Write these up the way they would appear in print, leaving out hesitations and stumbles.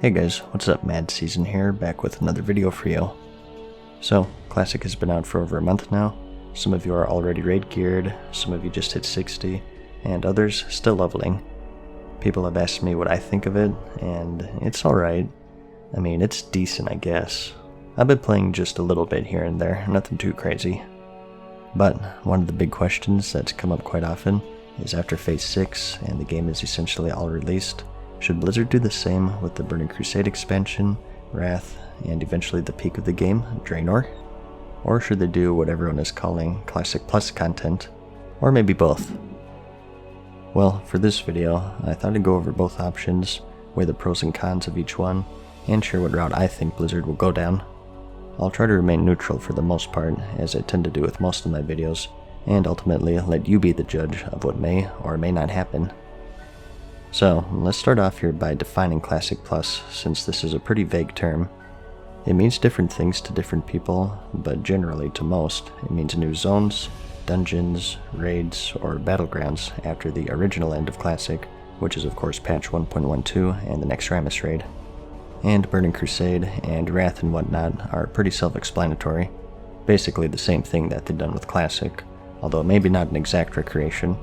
Hey guys, what's up? MadSeason here, back with another video for you. So, Classic has been out for over a month now. Some of you are already raid geared, some of you just hit 60, and others still leveling. People have asked me what I think of it, and it's alright. I mean, it's decent, I guess. I've been playing just a little bit here and there, nothing too crazy. But one of the big questions that's come up quite often is after Phase 6 and the game is essentially all released, should Blizzard do the same with the Burning Crusade expansion, Wrath, and eventually the peak of the game, Draenor? Or should they do what everyone is calling Classic Plus content? Or maybe both? Well, for this video, I thought I'd go over both options, weigh the pros and cons of each one, and share what route I think Blizzard will go down. I'll try to remain neutral for the most part, as I tend to do with most of my videos, and ultimately let you be the judge of what may or may not happen. So, let's start off here by defining Classic Plus, since this is a pretty vague term. It means different things to different people, but generally to most, it means new zones, dungeons, raids, or battlegrounds after the original end of Classic, which is of course patch 1.12 and the next Rammus raid. And Burning Crusade and Wrath and whatnot are pretty self-explanatory, basically the same thing that they've done with Classic, although maybe not an exact recreation.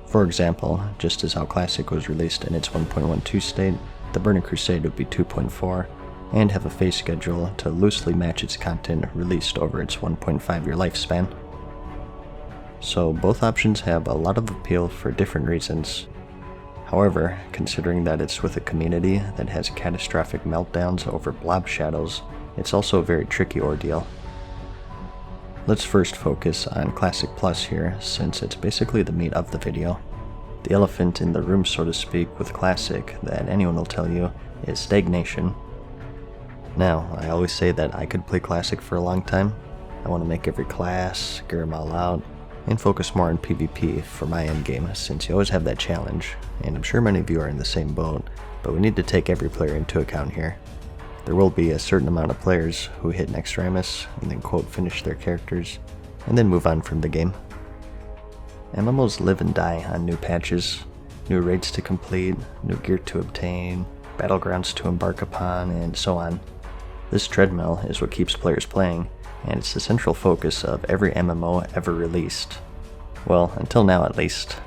For example, just as how Classic was released in its 1.12 state, the Burning Crusade would be 2.4, and have a phase schedule to loosely match its content released over its 1.5-year lifespan. So both options have a lot of appeal for different reasons. However, considering that it's with a community that has catastrophic meltdowns over blob shadows, it's also a very tricky ordeal. Let's first focus on Classic Plus here, since it's basically the meat of the video. The elephant in the room, so to speak, with Classic that anyone will tell you is stagnation. Now, I always say that I could play Classic for a long time. I want to make every class, gear them all out, and focus more on PvP for my endgame, since you always have that challenge, and I'm sure many of you are in the same boat, but we need to take every player into account here. There will be a certain amount of players who hit next Rammus and then quote finish their characters, and then move on from the game. MMOs live and die on new patches, new raids to complete, new gear to obtain, battlegrounds to embark upon, and so on. This treadmill is what keeps players playing, and it's the central focus of every MMO ever released. Well, until now at least.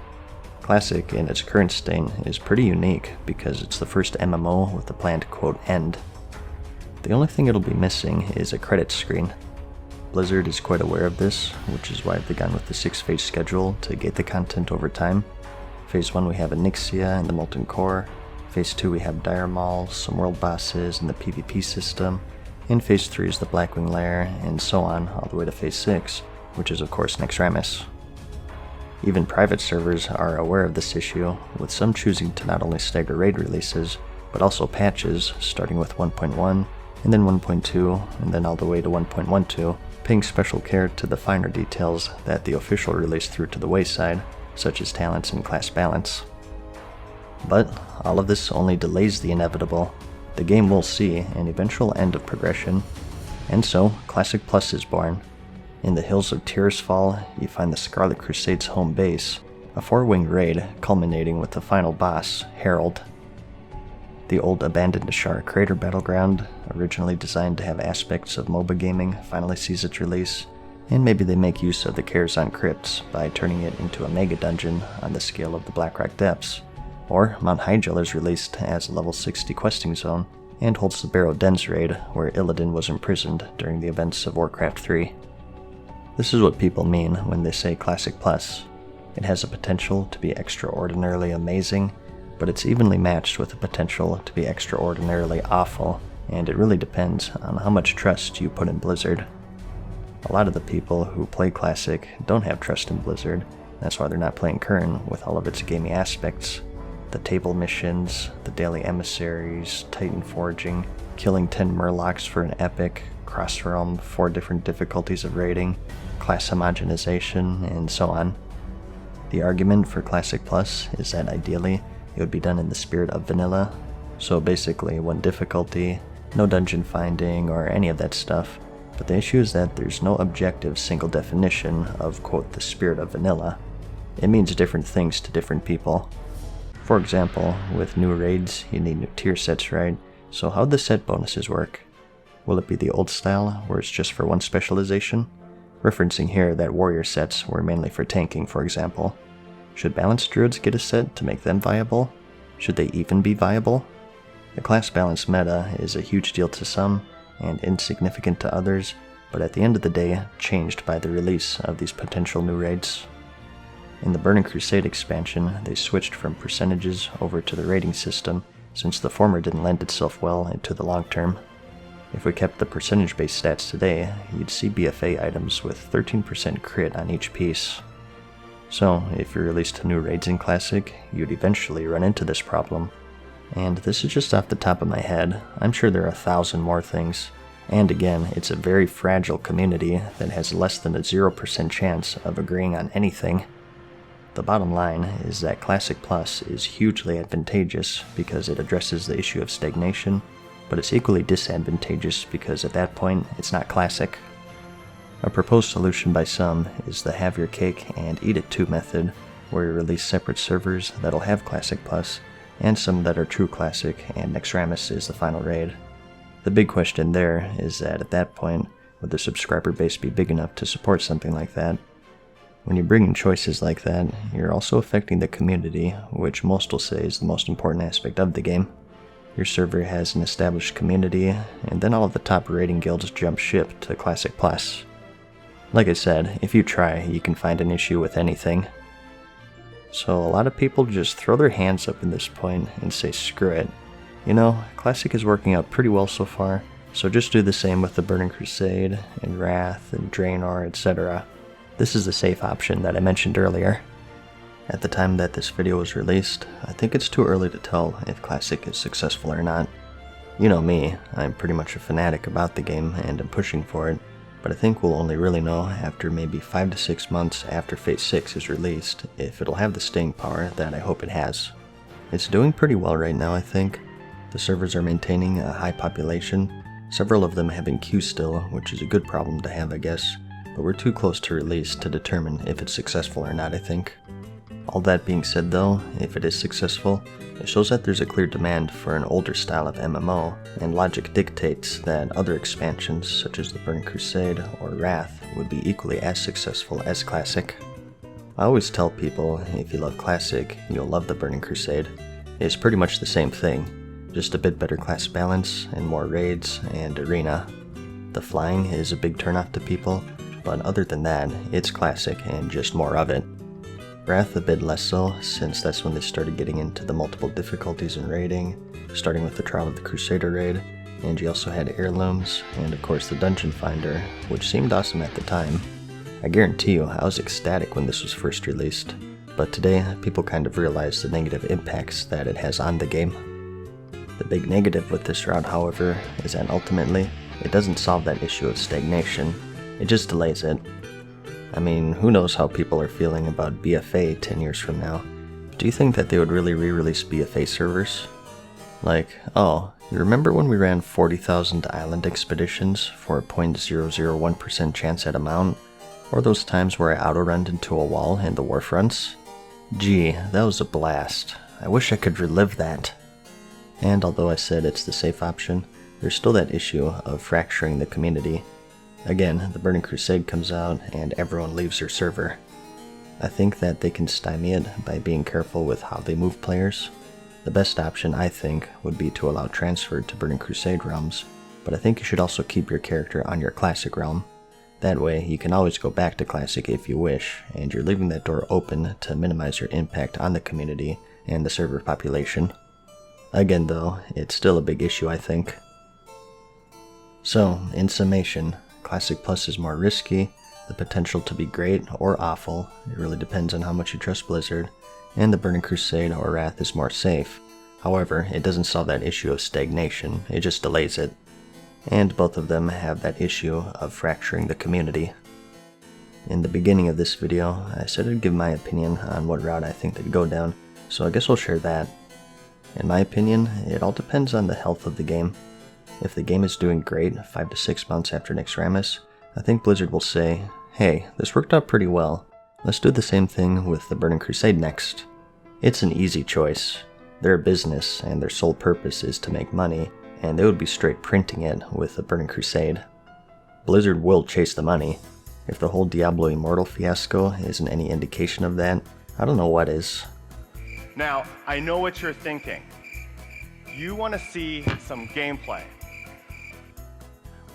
Classic in its current state is pretty unique because it's the first MMO with a planned quote end. The only thing it'll be missing is a credits screen. Blizzard is quite aware of this, which is why they've gone with the 6-phase schedule to gate the content over time. Phase 1 we have Onyxia and the Molten Core, Phase 2 we have Dire Maul, some world bosses, and the PvP system, and Phase 3 is the Blackwing Lair, and so on, all the way to Phase 6, which is of course next Rammus. Even private servers are aware of this issue, with some choosing to not only stagger raid releases, but also patches, starting with 1.1, and then 1.2, and then all the way to 1.12, paying special care to the finer details that the official release threw to the wayside, such as talents and class balance. But all of this only delays the inevitable. The game will see an eventual end of progression, and so Classic Plus is born. In the hills of Tirisfal, you find the Scarlet Crusade's home base, a 4-wing raid culminating with the final boss, Herald. The old abandoned Ashara Crater battleground, originally designed to have aspects of MOBA gaming, finally sees its release, and maybe they make use of the Karazhan Crypts by turning it into a mega dungeon on the scale of the Blackrock Depths. Or Mount Hyjal is released as a level 60 questing zone, and holds the Barrow Dens raid, where Illidan was imprisoned during the events of Warcraft 3. This is what people mean when they say Classic Plus. It has a potential to be extraordinarily amazing, but it's evenly matched with the potential to be extraordinarily awful, and it really depends on how much trust you put in Blizzard. A lot of the people who play Classic don't have trust in Blizzard, that's why they're not playing current with all of its gamey aspects. The table missions, the daily emissaries, Titan foraging, killing 10 Murlocs for an epic, cross-realm, 4 different difficulties of raiding, class homogenization, and so on. The argument for Classic Plus is that ideally it would be done in the spirit of vanilla, so basically 1 difficulty, no dungeon finding or any of that stuff, but the issue is that there's no objective single definition of, quote, the spirit of vanilla. It means different things to different people. For example, with new raids, you need new tier sets, right? So how'd the set bonuses work? Will it be the old style, where it's just for one specialization? Referencing here that warrior sets were mainly for tanking, for example. Should balanced druids get a set to make them viable? Should they even be viable? The class balance meta is a huge deal to some, and insignificant to others, but at the end of the day, changed by the release of these potential new raids. In the Burning Crusade expansion, they switched from percentages over to the rating system, since the former didn't lend itself well into the long term. If we kept the percentage-based stats today, you'd see BFA items with 13% crit on each piece. So, if you released new raids in Classic, you'd eventually run into this problem. And this is just off the top of my head. I'm sure there are 1,000 more things. And again, it's a very fragile community that has less than a 0% chance of agreeing on anything. The bottom line is that Classic Plus is hugely advantageous because it addresses the issue of stagnation, but it's equally disadvantageous because at that point, it's not Classic. A proposed solution by some is the have your cake and eat it too method, where you release separate servers that'll have Classic Plus, and some that are true Classic, and Nexramus is the final raid. The big question there is that at that point, would the subscriber base be big enough to support something like that? When you bring in choices like that, you're also affecting the community, which most will say is the most important aspect of the game. Your server has an established community, and then all of the top raiding guilds jump ship to Classic Plus. Like I said, if you try, you can find an issue with anything. So a lot of people just throw their hands up in this point and say screw it. You know, Classic is working out pretty well so far, so just do the same with the Burning Crusade, and Wrath, and Draenor, etc. This is the safe option that I mentioned earlier. At the time that this video was released, I think it's too early to tell if Classic is successful or not. You know me, I'm pretty much a fanatic about the game and am pushing for it, but I think we'll only really know after maybe 5 to 6 months after Phase 6 is released if it'll have the staying power that I hope it has. It's doing pretty well right now, I think. The servers are maintaining a high population, several of them having queue still, which is a good problem to have I guess, but we're too close to release to determine if it's successful or not, I think. All that being said though, if it is successful, it shows that there's a clear demand for an older style of MMO, and logic dictates that other expansions such as the Burning Crusade or Wrath would be equally as successful as Classic. I always tell people, if you love Classic, you'll love the Burning Crusade. It's pretty much the same thing, just a bit better class balance and more raids and arena. The flying is a big turnoff to people, but other than that, it's Classic and just more of it. Wrath a bit less so, since that's when they started getting into the multiple difficulties in raiding, starting with the Trial of the Crusader raid, and you also had heirlooms, and of course the Dungeon Finder, which seemed awesome at the time. I guarantee you, I was ecstatic when this was first released, but today people kind of realize the negative impacts that it has on the game. The big negative with this route, however, is that ultimately, it doesn't solve that issue of stagnation, it just delays it. I mean, who knows how people are feeling about BFA 10 years from now. Do you think that they would really re-release BFA servers? Like, oh, you remember when we ran 40,000 island expeditions for a 0.001% chance at a mount? Or those times where I auto-runned into a wall in the Warfronts? Gee, that was a blast. I wish I could relive that. And although I said it's the safe option, there's still that issue of fracturing the community. Again, the Burning Crusade comes out and everyone leaves their server. I think that they can stymie it by being careful with how they move players. The best option, I think, would be to allow transfer to Burning Crusade realms, but I think you should also keep your character on your Classic realm. That way, you can always go back to Classic if you wish, and you're leaving that door open to minimize your impact on the community and the server population. Again though, it's still a big issue, I think. So, in summation, Classic Plus is more risky, the potential to be great or awful, it really depends on how much you trust Blizzard, and the Burning Crusade or Wrath is more safe. However, it doesn't solve that issue of stagnation, it just delays it. And both of them have that issue of fracturing the community. In the beginning of this video, I said I'd give my opinion on what route I think they'd go down, so I guess I'll share that. In my opinion, it all depends on the health of the game. If the game is doing great 5 to 6 months after Nexramus, I think Blizzard will say, hey, this worked out pretty well, let's do the same thing with the Burning Crusade next. It's an easy choice. They're a business, and their sole purpose is to make money, and they would be straight printing it with the Burning Crusade. Blizzard will chase the money. If the whole Diablo Immortal fiasco isn't any indication of that, I don't know what is. Now, I know what you're thinking. You want to see some gameplay.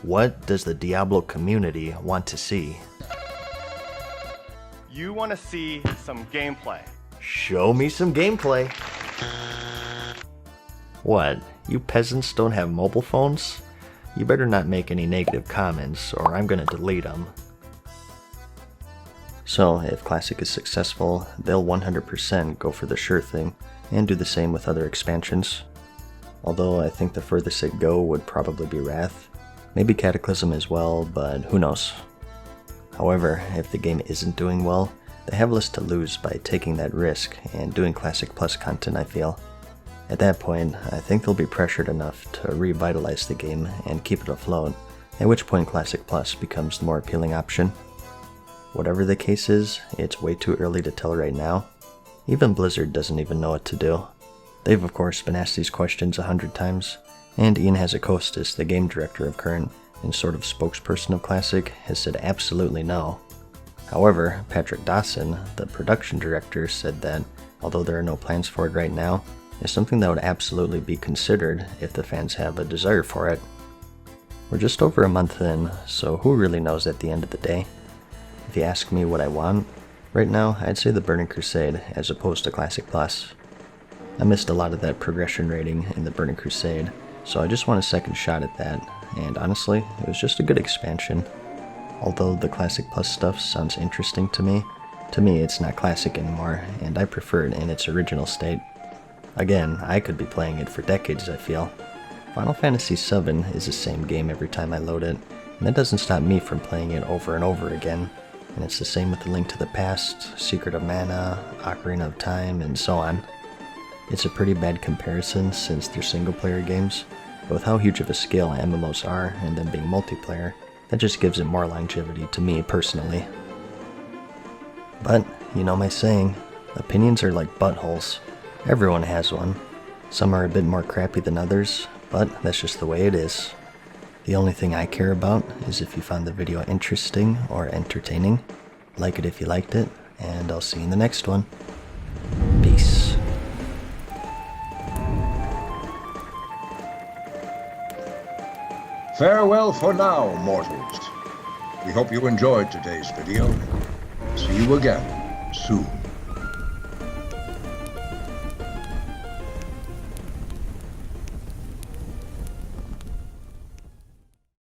What does the Diablo community want to see? You want to see some gameplay. Show me some gameplay. What? You peasants don't have mobile phones? You better not make any negative comments or I'm gonna delete them. So, if Classic is successful, they'll 100% go for the sure thing, and do the same with other expansions. Although I think the furthest it go would probably be Wrath. Maybe Cataclysm as well, but who knows. However, if the game isn't doing well, they have less to lose by taking that risk and doing Classic Plus content, I feel. At that point, I think they'll be pressured enough to revitalize the game and keep it afloat, at which point Classic Plus becomes the more appealing option. Whatever the case is, it's way too early to tell right now. Even Blizzard doesn't even know what to do. They've of course been asked these questions 100 times, and Ian Hazzikostas, the game director of Current and sort of spokesperson of Classic, has said absolutely no. However, Patrick Dawson, the production director, said that, although there are no plans for it right now, it's something that would absolutely be considered if the fans have a desire for it. We're just over a month in, so who really knows at the end of the day? If you ask me what I want, right now I'd say the Burning Crusade as opposed to Classic Plus. I missed a lot of that progression rating in the Burning Crusade, so I just want a second shot at that, and honestly, it was just a good expansion. Although the Classic Plus stuff sounds interesting to me it's not Classic anymore, and I prefer it in its original state. Again, I could be playing it for decades, I feel. Final Fantasy VII is the same game every time I load it, and that doesn't stop me from playing it over and over again. And it's the same with The Link to the Past, Secret of Mana, Ocarina of Time, and so on. It's a pretty bad comparison since they're single-player games, but with how huge of a scale MMOs are and them being multiplayer, that just gives it more longevity to me personally. But, you know my saying, opinions are like buttholes. Everyone has one. Some are a bit more crappy than others, but that's just the way it is. The only thing I care about is if you found the video interesting or entertaining. Like it if you liked it, and I'll see you in the next one. Peace. Farewell for now, mortals. We hope you enjoyed today's video. See you again soon.